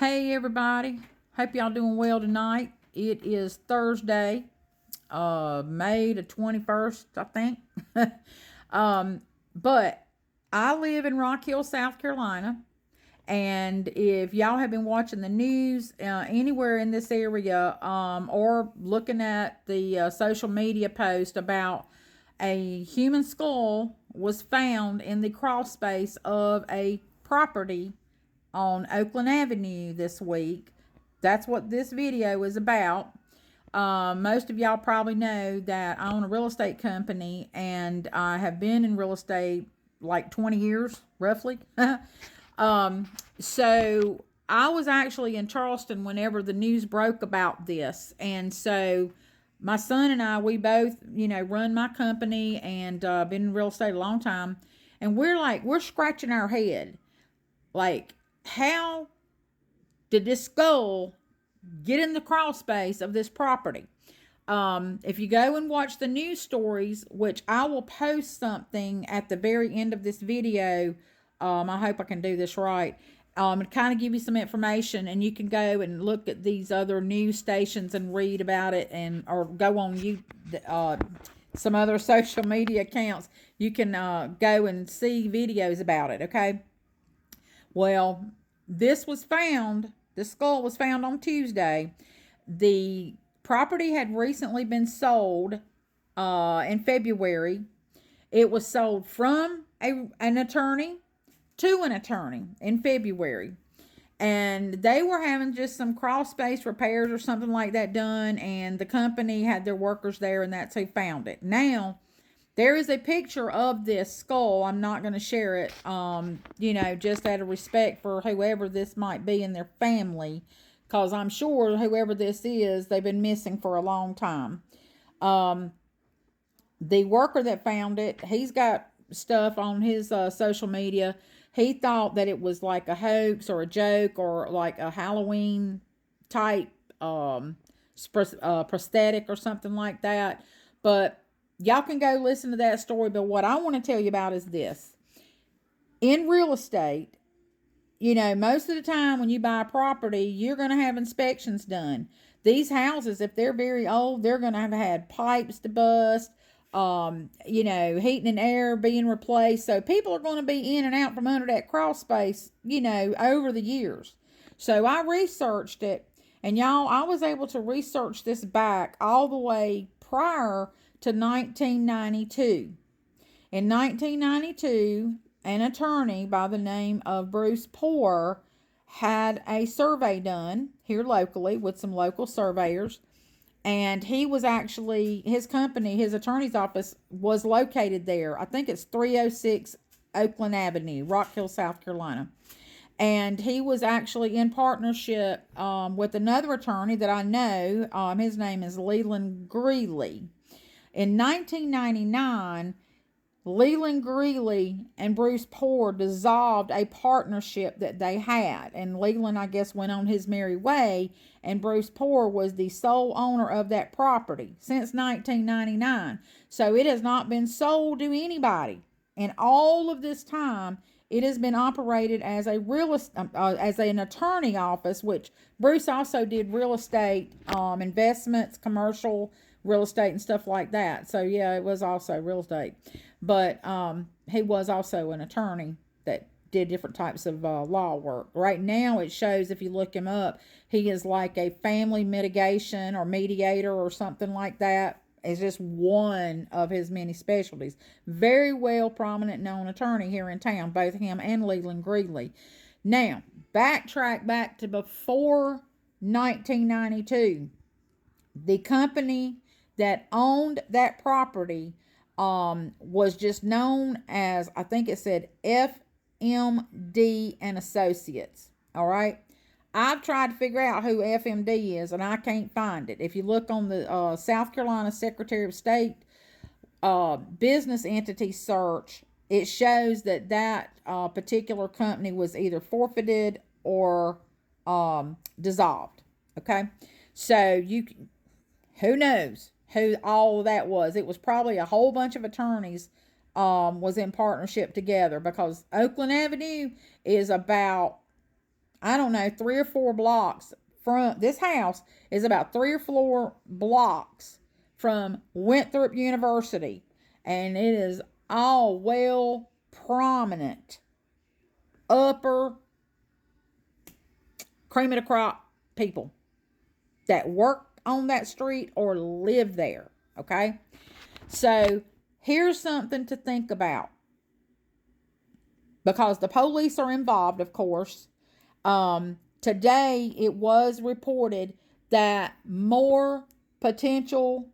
Hey everybody, hope y'all doing well tonight. It is Thursday, May the 21st, I think. But I live in Rock Hill, South Carolina, and if y'all have been watching the news anywhere in this area, or looking at the social media post about a human skull was found in the crawl space of a property on Oakland Avenue this week. That's what this video is about. Most of y'all probably know that I own a real estate company and I have been in real estate like 20 years, roughly. So I was actually in Charleston whenever the news broke about this. And so my son and I, we both, run my company and been in real estate a long time. And we're scratching our head. Like, how did this skull get in the crawl space of this property? If you go and watch the news stories, which I will post something at the very end of this video, I hope I can do this right, to kind of give you some information, and you can go and look at these other news stations and read about it, or go on some other social media accounts. You can go and see videos about it, okay? Well, the skull was found on Tuesday. The property had recently been sold in February. It was sold from an attorney to an attorney in February. And they were having just some crawl space repairs or something like that done, and the company had their workers there, and that's who found it. Now, there is a picture of this skull. I'm not going to share it, just out of respect for whoever this might be in their family, because I'm sure whoever this is, they've been missing for a long time. The worker that found it, he's got stuff on his social media. He thought that it was like a hoax or a joke or like a Halloween type prosthetic or something like that. But y'all can go listen to that story. But what I want to tell you about is this. In real estate, most of the time when you buy a property, you're going to have inspections done. These houses, if they're very old, they're going to have had pipes to bust, heating and air being replaced. So people are going to be in and out from under that crawl space, over the years. So I researched it, and y'all, I was able to research this back all the way prior to 1992. In 1992, an attorney by the name of Bruce Poor had a survey done here locally with some local surveyors. And he was actually, his company, his attorney's office was located there. I think it's 306 Oakland Avenue, Rock Hill, South Carolina. And he was actually in partnership with another attorney that I know. His name is Leland Greeley. In 1999, Leland Greeley and Bruce Poor dissolved a partnership that they had. And Leland, I guess, went on his merry way, and Bruce Poor was the sole owner of that property since 1999. So it has not been sold to anybody. And all of this time, it has been operated as as an attorney office, which Bruce also did real estate investments, commercial real estate and stuff like that. So yeah, it was also real estate. But he was also an attorney that did different types of law work. Right now it shows, if you look him up, he is like a family mitigation or mediator or something like that. It's just one of his many specialties. Very well prominent known attorney here in town, both him and Leland Greeley. Now, backtrack back to before 1992. The company that owned that property was just known as, I think it said FMD and Associates. All right. I've tried to figure out who FMD is, and I can't find it. If you look on the South Carolina Secretary of State business entity search, it shows that particular company was either forfeited or dissolved. Okay. So who knows who all of that was? It was probably a whole bunch of attorneys was in partnership together, because Oakland Avenue is about I don't know, 3 or 4 blocks from this house is about 3 or 4 blocks from Winthrop University, and it is all well prominent upper cream of the crop people that work on that street or live there. Okay, so here's something to think about, because the police are involved, of course. Today it was reported that more potential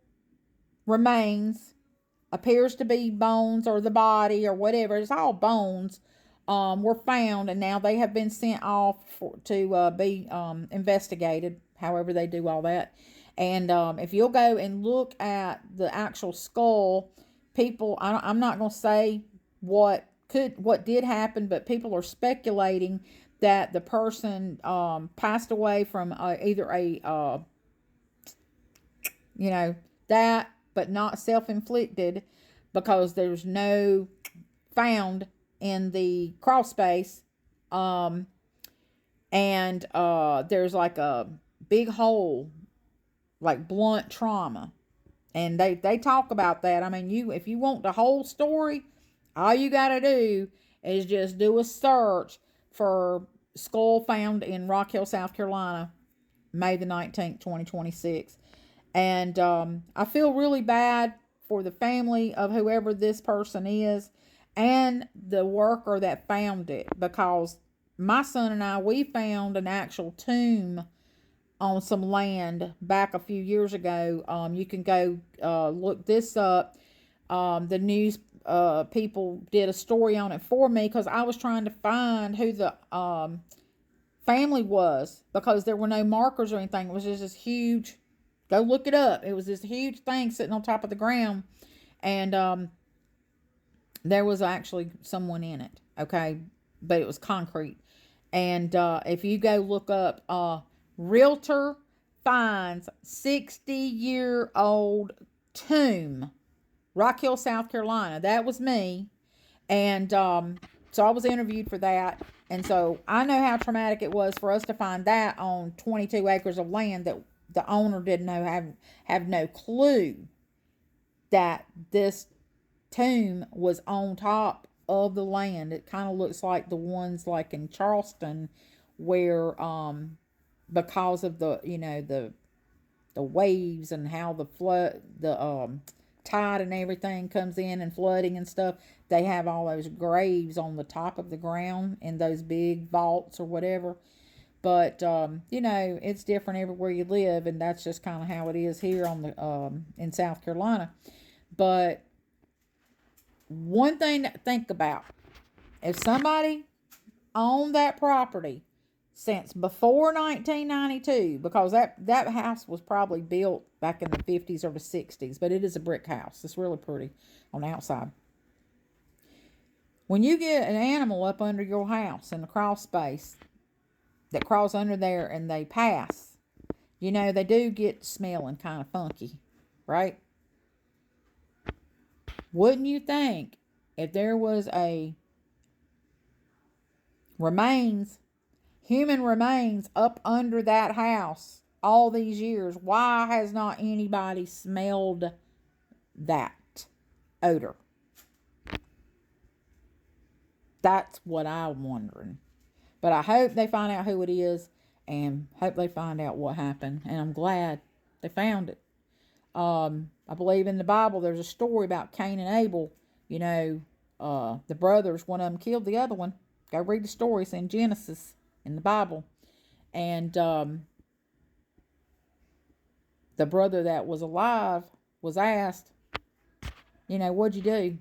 remains, appears to be bones or the body or whatever, it's all bones, were found, and now they have been sent off to be investigated, however they do all that. And if you'll go and look at the actual skull, people, I'm not going to say what did happen, but people are speculating that the person passed away from either a that, but not self-inflicted, because there's no found in the Crawlspace, and there's like a big hole, like blunt trauma, and they talk about that. I mean, if you want the whole story, all you got to do is just do a search for skull found in Rock Hill, South Carolina, May the 19th, 2026. And I feel really bad for the family of whoever this person is and the worker that found it, because my son and I, we found an actual tomb on some land back a few years ago. You can go look this up. The news people did a story on it for me, because I was trying to find who the family was, because there were no markers or anything. It was just this huge, go look it up, it was this huge thing sitting on top of the ground, and there was actually someone in it, okay, but it was concrete. And if you go look up realtor finds 60-year-old tomb, Rock Hill, South Carolina, that was me. And so I was interviewed for that, and so I know how traumatic it was for us to find that on 22 acres of land that the owner didn't know, have no clue that this tomb was on top of the land. It kind of looks like the ones like in Charleston, where because of the the waves and how the flood, the tide and everything comes in and flooding and stuff, they have all those graves on the top of the ground in those big vaults or whatever. But it's different everywhere you live, and that's just kind of how it is here on the in South Carolina. But one thing to think about, if somebody owned that property since before 1992, because that house was probably built back in the 50s or the 60s, but it is a brick house. It's really pretty on the outside. When you get an animal up under your house in the crawl space that crawls under there and they pass, they do get smelling kind of funky, right? Wouldn't you think if there was a human remains up under that house all these years, why has not anybody smelled that odor? That's what I'm wondering. But I hope they find out who it is, and hope they find out what happened. And I'm glad they found it. I believe in the Bible there's a story about Cain and Abel. The brothers, one of them killed the other one. Go read the story. It's in Genesis in the Bible. And the brother that was alive was asked, what'd you do?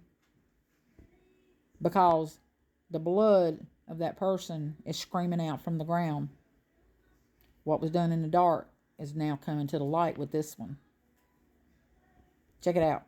Because the blood of that person is screaming out from the ground. What was done in the dark is now coming to the light with this one. Check it out.